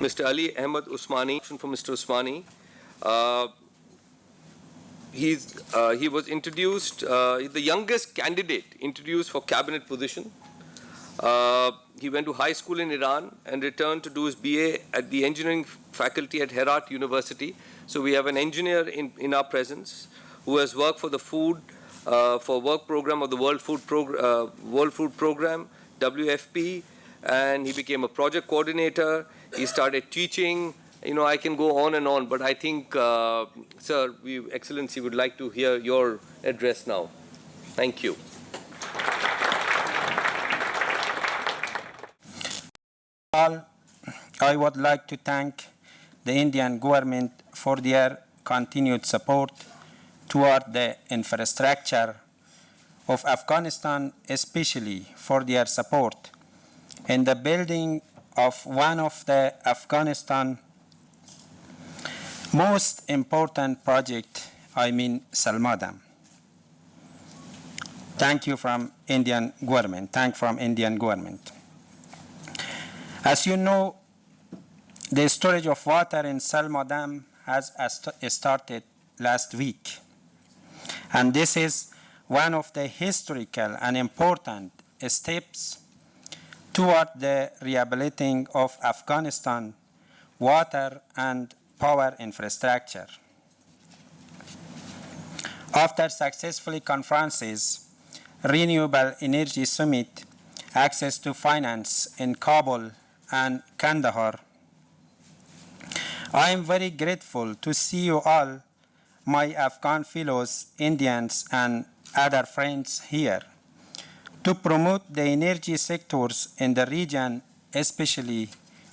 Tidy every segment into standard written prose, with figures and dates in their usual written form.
Mr. Ali Ahmed Usmani, for Mr. Usmani. He was introduced, the youngest candidate introduced for cabinet position. He went to high school in Iran and returned to do his BA at the engineering faculty at Herat University. So we have an engineer in our presence who has worked for the food, for work program of the World Food Program, WFP, and he became a project coordinator. He started teaching. You know, I can go on and on, but I think, sir, Excellency would like to hear your address now. Thank you. All, I would like to thank the Indian government for their continued support toward the infrastructure of Afghanistan, especially for their support in the building of one of the Afghanistan most important project, Salma Dam. Thank you from Indian government. Thank from Indian government. As you know, the storage of water in Salma Dam has started last week. And this is one of the historical and important steps toward the rehabilitating of Afghanistan water and power infrastructure. After successful conferences, Renewable Energy Summit, access to finance in Kabul and Kandahar, I am very grateful to see you all, my Afghan fellows, Indians, and other friends here, to promote the energy sectors in the region, especially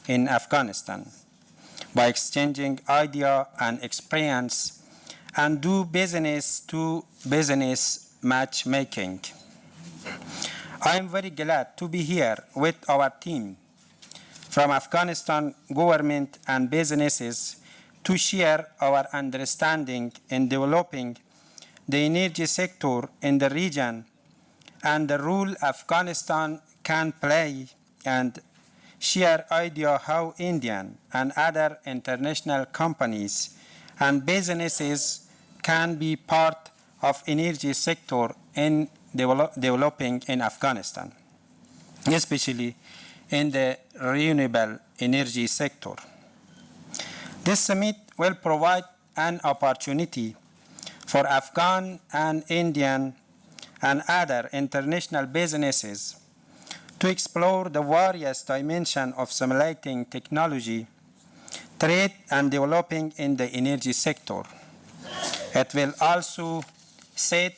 in Afghanistan, by exchanging idea and experience and do business to business matchmaking. I am very glad to be here with our team from Afghanistan government and businesses to share our understanding in developing the energy sector in the region and the role Afghanistan can play, and share idea how Indian and other international companies and businesses can be part of energy sector in developing in Afghanistan, especially in the renewable energy sector. This summit will provide an opportunity for Afghan and Indian and other international businesses to explore the various dimensions of simulating technology, trade, and developing in the energy sector. It will also set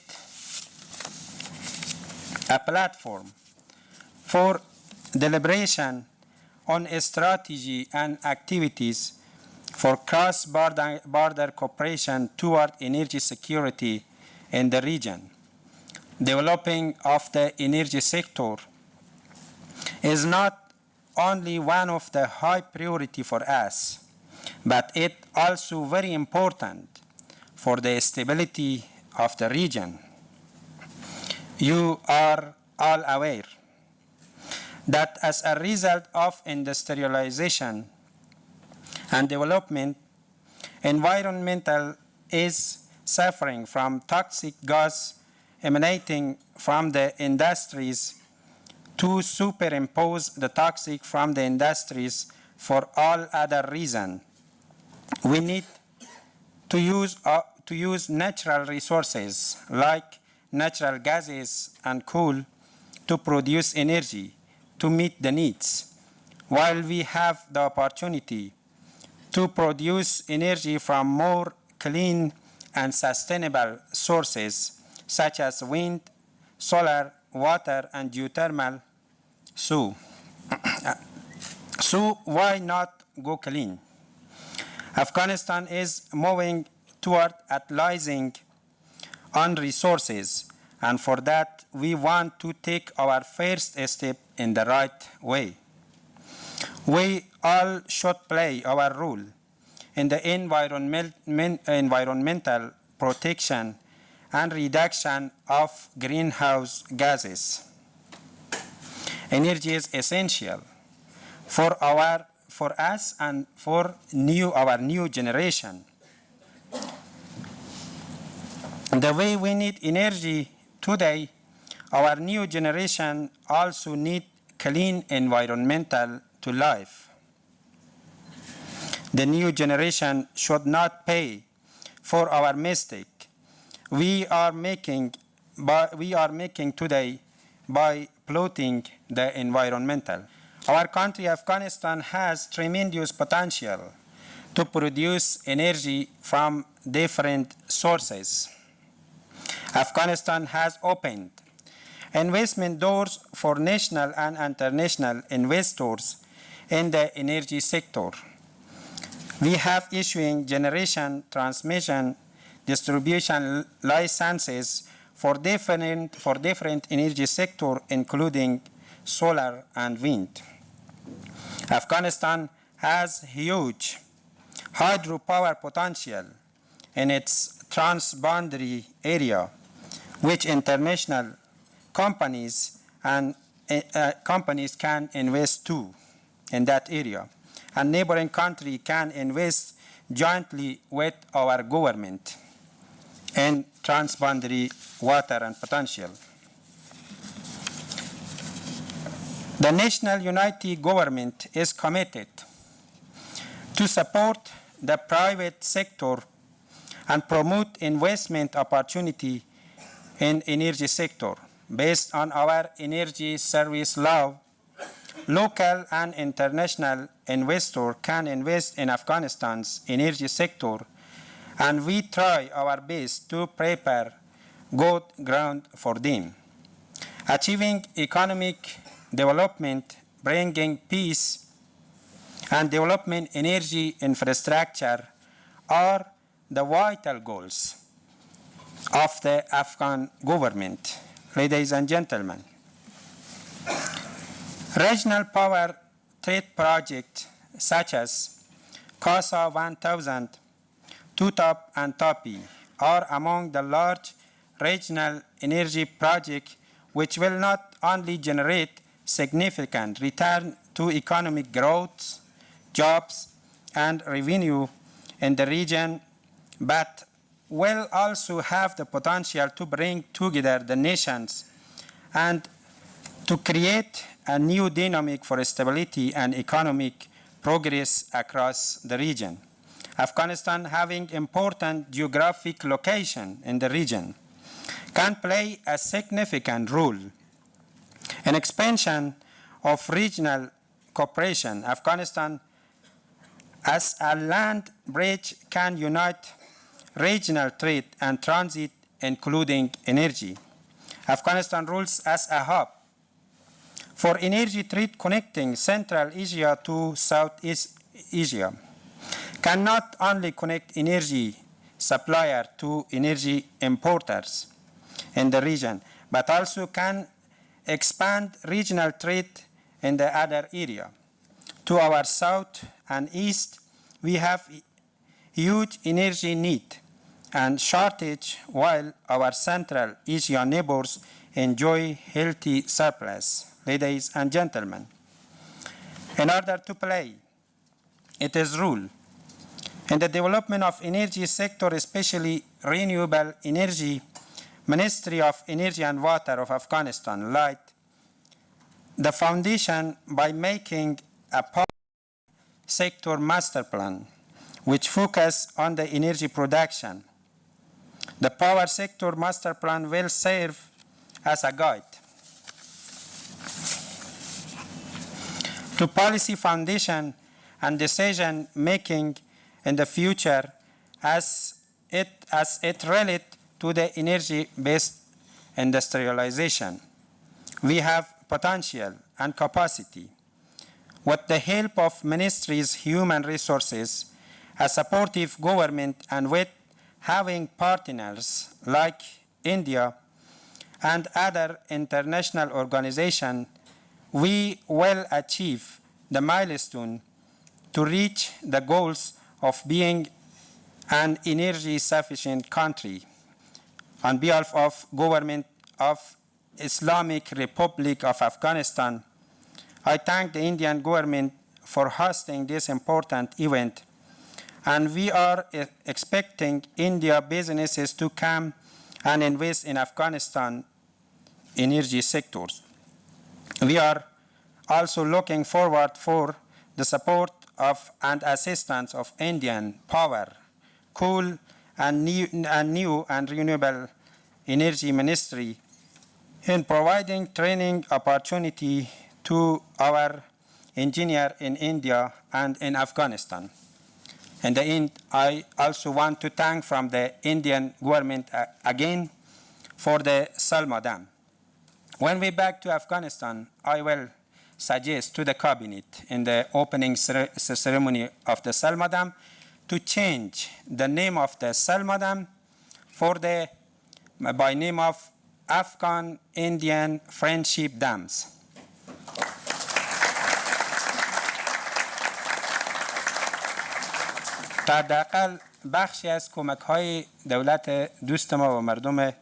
a platform for deliberation on a strategy and activities for cross-border cooperation toward energy security in the region. Developing of the energy sector is not only one of the high priority for us, but it also very important for the stability of the region. You are all aware that as a result of industrialization and development, environmental is suffering from toxic gas emanating from the industries to superimpose the toxic from the industries for all other reasons. We need to use natural resources like natural gases and coal to produce energy to meet the needs, while we have the opportunity to produce energy from more clean and sustainable sources such as wind, solar, water, and geothermal. So why not go clean? Afghanistan is moving toward utilizing on resources, and for that we want to take our first step in the right way. We all should play our role in the environmental protection and reduction of greenhouse gases. Energy is essential for our for us and for our new generation. The way we need energy today, our new generation also need clean environmental to life. The new generation should not pay for our mistake we are making today by polluting the environmental. Our country, Afghanistan, has tremendous potential to produce energy from different sources. Afghanistan has opened investment doors for national and international investors in the energy sector. We have issuing generation, transmission, distribution licenses for different energy sector, including solar and wind. Afghanistan has huge hydropower potential in its transboundary area, which international companies can invest too in that area. And neighboring country can invest jointly with our government in transboundary water and potential. The National Unity Government is committed to support the private sector and promote investment opportunity in energy sector. Based on our energy service law, local and international investors can invest in Afghanistan's energy sector, and we try our best to prepare good ground for them. Achieving economic development, bringing peace, and development energy infrastructure are the vital goals of the Afghan government. Ladies and gentlemen, regional power trade projects such as CASA 1000, TUTAP, and TAPI are among the large regional energy projects which will not only generate significant return to economic growth, jobs, and revenue in the region, but will also have the potential to bring together the nations and to create a new dynamic for stability and economic progress across the region. Afghanistan, having important geographic location in the region, can play a significant role in expansion of regional cooperation. Afghanistan, as a land bridge, can unite regional trade and transit, including energy. Afghanistan rules as a hub for energy trade connecting Central Asia to Southeast Asia, can not only connect energy suppliers to energy importers in the region, but also can expand regional trade in the other area. To our south and east, we have huge energy need and shortage, while our Central Asia neighbors enjoy healthy surplus. Ladies and gentlemen, in order to play its role in the development of energy sector, especially renewable energy, Ministry of Energy and Water of Afghanistan laid the foundation by making a power sector master plan which focus on the energy production. The power sector master plan will serve as a guide to policy foundation and decision making in the future as it relates to the energy-based industrialization. We have potential and capacity. With the help of ministries, human resources, a supportive government, and with having partners like India and other international organizations, we will achieve the milestone to reach the goals of being an energy-sufficient country. On behalf of Government of Islamic Republic of Afghanistan, I thank the Indian government for hosting this important event, and we are expecting India businesses to come and invest in Afghanistan energy sectors. We are also looking forward for the support of and assistance of Indian power, coal, and new and renewable energy ministry in providing training opportunity to our engineers in India and in Afghanistan. In the end, I also want to thank from the Indian government again for the Salma Dam. When we back to Afghanistan, I will suggest to the cabinet in the opening ceremony of the Salma Dam to change the name of the Salma Dam by name of Afghan-Indian Friendship Dams. تا حداقل بخشی از کمک‌های دولت دوست ما و مردم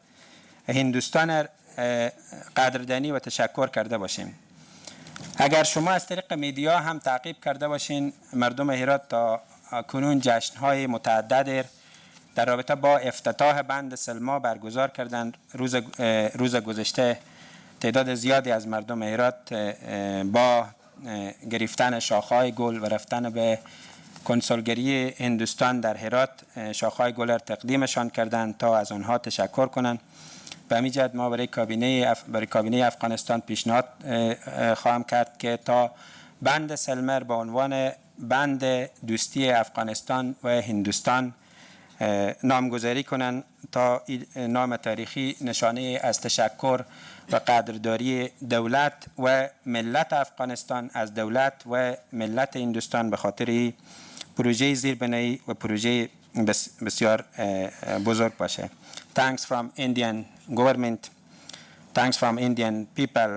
هندوستان قدردانی و تشکر کرده باشیم. اگر شما از طریق میدیا هم تعقیب کرده باشین، مردم هرات تا کنون جشن‌های متعدد در رابطه با افتتاح بند سلما برگزار کردند. روز گذشته تعداد زیادی از مردم هرات با گرفتن شاخه‌های گل و رفتن به کنسولگری هندوستان در هرات شاخه‌های گل را تقدیمشان کردند تا از آنها تشکر کنند. به همین جهت ما برای کابینه افغانستان پیشنهاد خواهم کرد که تا بند سلمر به عنوان بند دوستی افغانستان و هندوستان نامگذاری کنند تا نام تاریخی نشانه از تشکر و قدرداری دولت و ملت افغانستان از دولت و ملت هندوستان به خاطر پروژه زیربنایی و پروژه بسیار بزرگ باشه. Thanks from Indian government, thanks from Indian people,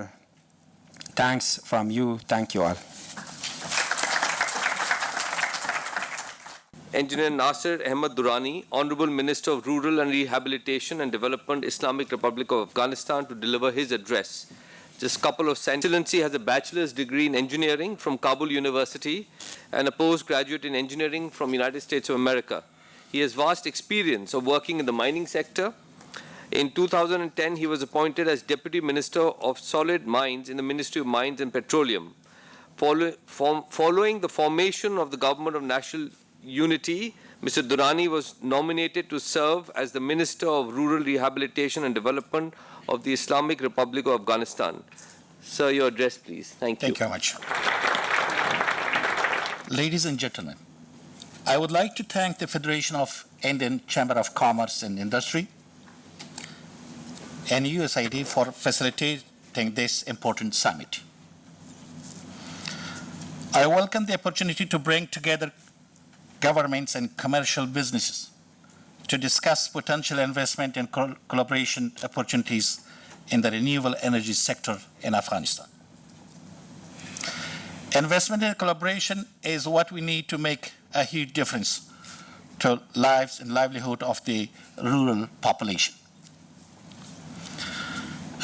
thanks from you, thank you all. Engineer Nasir Ahmad Durrani, Honorable Minister of Rural and Rehabilitation and Development, Islamic Republic of Afghanistan, to deliver his address. Just a couple of sentences. Excellency has a bachelor's degree in engineering from Kabul University and a postgraduate in engineering from United States of America. He has vast experience of working in the mining sector. In 2010, he was appointed as Deputy Minister of Solid Mines in the Ministry of Mines and Petroleum. Following the formation of the Government of National Unity, Mr. Durrani was nominated to serve as the Minister of Rural Rehabilitation and Development of the Islamic Republic of Afghanistan. Sir, your address, please. Thank you. Thank you very much. Ladies and gentlemen, I would like to thank the Federation of Indian Chamber of Commerce and Industry and USAID for facilitating this important summit. I welcome the opportunity to bring together governments and commercial businesses to discuss potential investment and collaboration opportunities in the renewable energy sector in Afghanistan. Investment and collaboration is what we need to make a huge difference to lives and livelihood of the rural population.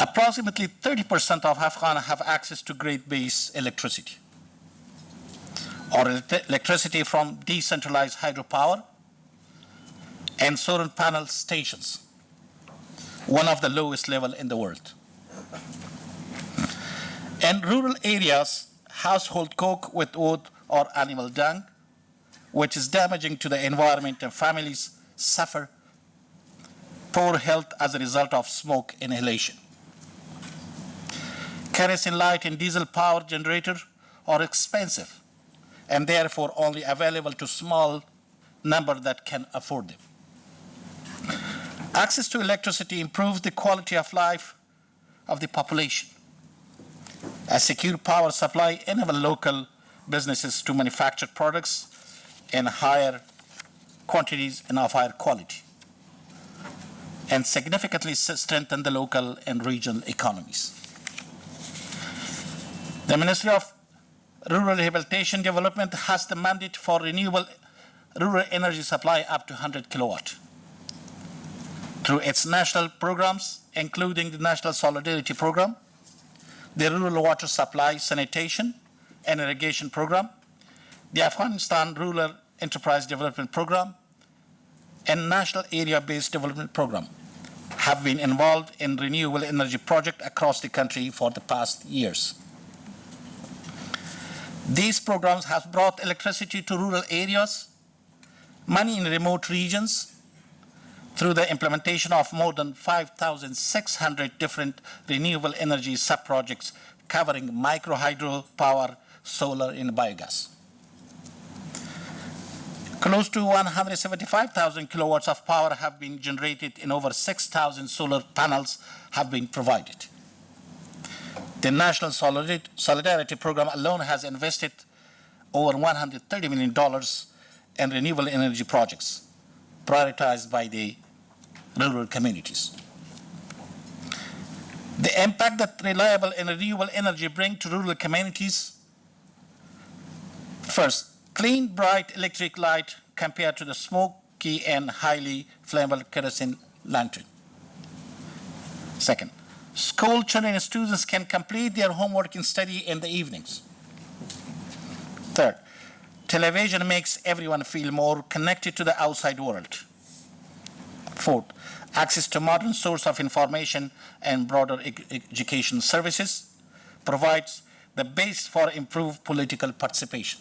Approximately 30% of Afghans have access to grid-based electricity or electricity from decentralized hydropower and solar panel stations, one of the lowest level in the world. In rural areas, household cook with wood or animal dung, which is damaging to the environment, and families suffer poor health as a result of smoke inhalation. Kerosene light and diesel power generators are expensive and therefore only available to small number that can afford them. Access to electricity improves the quality of life of the population. A secure power supply enables local businesses to manufacture products in higher quantities and of higher quality, and significantly strengthen the local and regional economies. The Ministry of Rural Rehabilitation Development has the mandate for renewable rural energy supply up to 100 kilowatt. Through its national programs, including the National Solidarity Program, the Rural Water Supply, Sanitation, and Irrigation Program, the Afghanistan Rural Enterprise Development Program, and National Area-Based Development Program have been involved in renewable energy projects across the country for the past years. These programs have brought electricity to rural areas, money in remote regions, through the implementation of more than 5,600 different renewable energy sub-projects covering micro hydropower, solar, and biogas. Close to 175,000 kilowatts of power have been generated and over 6,000 solar panels have been provided. The National Solidarity Program alone has invested over $130 million in renewable energy projects prioritized by the rural communities. The impact that reliable and renewable energy bring to rural communities: first, clean, bright electric light compared to the smoky and highly flammable kerosene lantern. Second, school children and students can complete their homework and study in the evenings. Third, television makes everyone feel more connected to the outside world. Fourth, access to modern source of information and broader education services provides the base for improved political participation.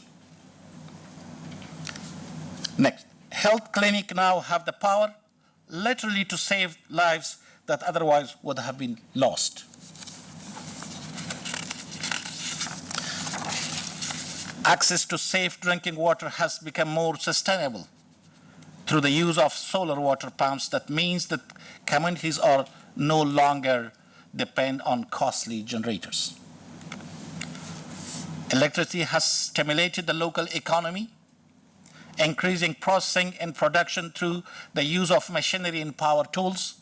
Next, health clinics now have the power literally to save lives that otherwise would have been lost. Access to safe drinking water has become more sustainable through the use of solar water pumps. That means that communities are no longer depend on costly generators. Electricity has stimulated the local economy, increasing processing and production through the use of machinery and power tools,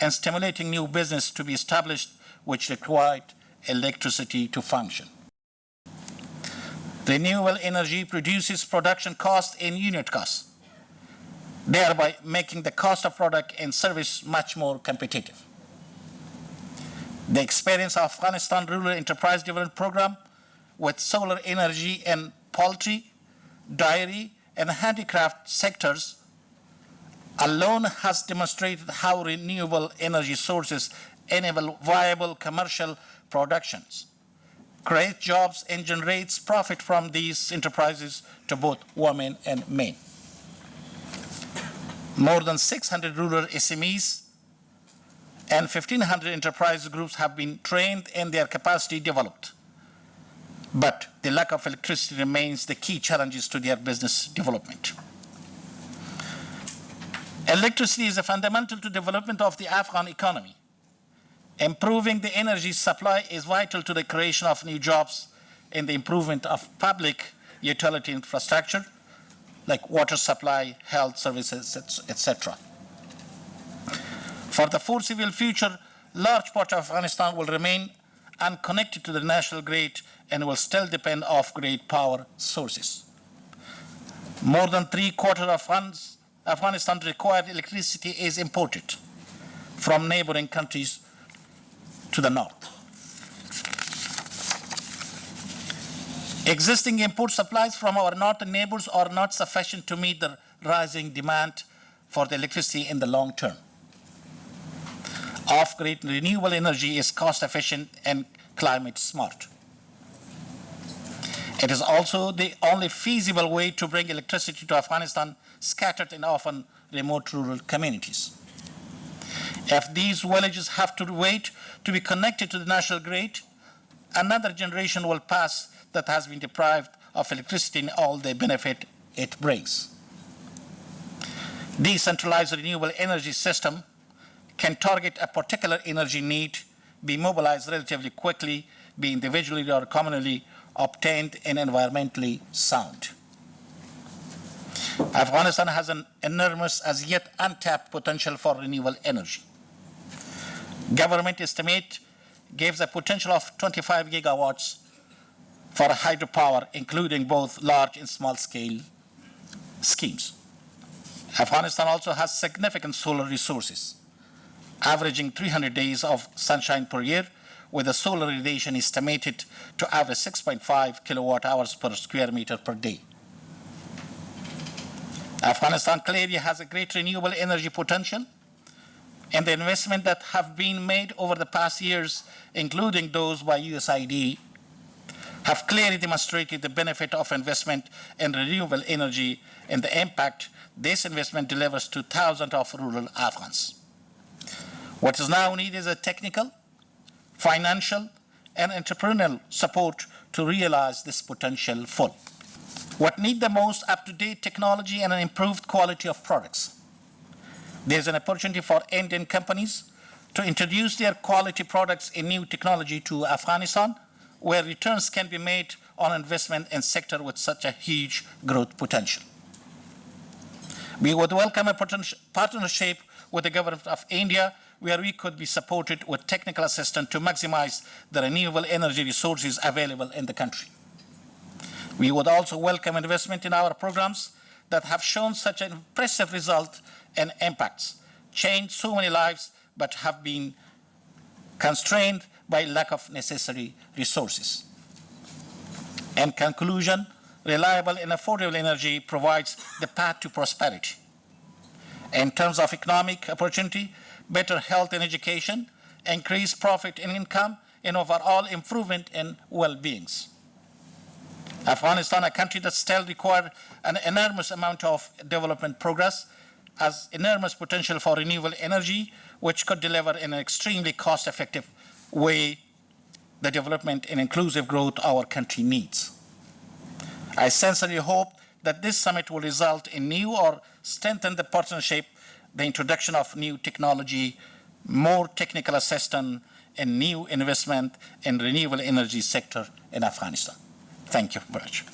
and stimulating new business to be established which required electricity to function. Renewable energy reduces production cost and unit costs, thereby making the cost of product and service much more competitive. The experience of Afghanistan Rural Enterprise Development Program with solar energy and poultry, dairy, and handicraft sectors alone has demonstrated how renewable energy sources enable viable commercial productions, create jobs, and generates profit from these enterprises to both women and men. More than 600 rural SMEs and 1,500 enterprise groups have been trained and their capacity developed. But the lack of electricity remains the key challenges to their business development. Electricity is fundamental to development of the Afghan economy. Improving the energy supply is vital to the creation of new jobs and the improvement of public utility infrastructure like water supply, health services, etc. For the foreseeable future, large part of Afghanistan will remain unconnected to the national grid and will still depend on off-grid power sources. More than 3/4 of Afghanistan's required electricity is imported from neighboring countries to the north. Existing import supplies from our northern neighbors are not sufficient to meet the rising demand for the electricity in the long term. Off-grid renewable energy is cost-efficient and climate smart. It is also the only feasible way to bring electricity to Afghanistan scattered in often remote rural communities. If these villages have to wait to be connected to the national grid, another generation will pass that has been deprived of electricity and all the benefit it brings. Decentralized renewable energy system can target a particular energy need, be mobilized relatively quickly, be individually or communally obtained, and environmentally sound. Afghanistan has an enormous, as yet untapped potential for renewable energy. Government estimate gives a potential of 25 gigawatts for hydropower, including both large and small scale schemes. Afghanistan also has significant solar resources, averaging 300 days of sunshine per year, with the solar radiation estimated to average 6.5 kilowatt hours per square meter per day. Afghanistan clearly has a great renewable energy potential, and the investment that have been made over the past years, including those by USAID, have clearly demonstrated the benefit of investment in renewable energy and the impact this investment delivers to thousands of rural Afghans. What is now needed is a technical, financial, and entrepreneurial support to realize this potential full. What need the most up-to-date technology and an improved quality of products. There's an opportunity for Indian companies to introduce their quality products in new technology to Afghanistan, where returns can be made on investment in sector with such a huge growth potential. We would welcome a partnership with the government of India, where we could be supported with technical assistance to maximize the renewable energy resources available in the country. We would also welcome investment in our programs that have shown such an impressive result and impacts, changed so many lives, but have been constrained by lack of necessary resources. In conclusion, reliable and affordable energy provides the path to prosperity. In terms of economic opportunity, better health and education, increased profit and income, and overall improvement in well-being. Afghanistan, a country that still requires an enormous amount of development progress, has enormous potential for renewable energy, which could deliver in an extremely cost-effective way the development and inclusive growth our country needs. I sincerely hope that this summit will result in new or strengthen the partnership, the introduction of new technology, more technical assistance, and new investment in renewable energy sector in Afghanistan. Thank you very much.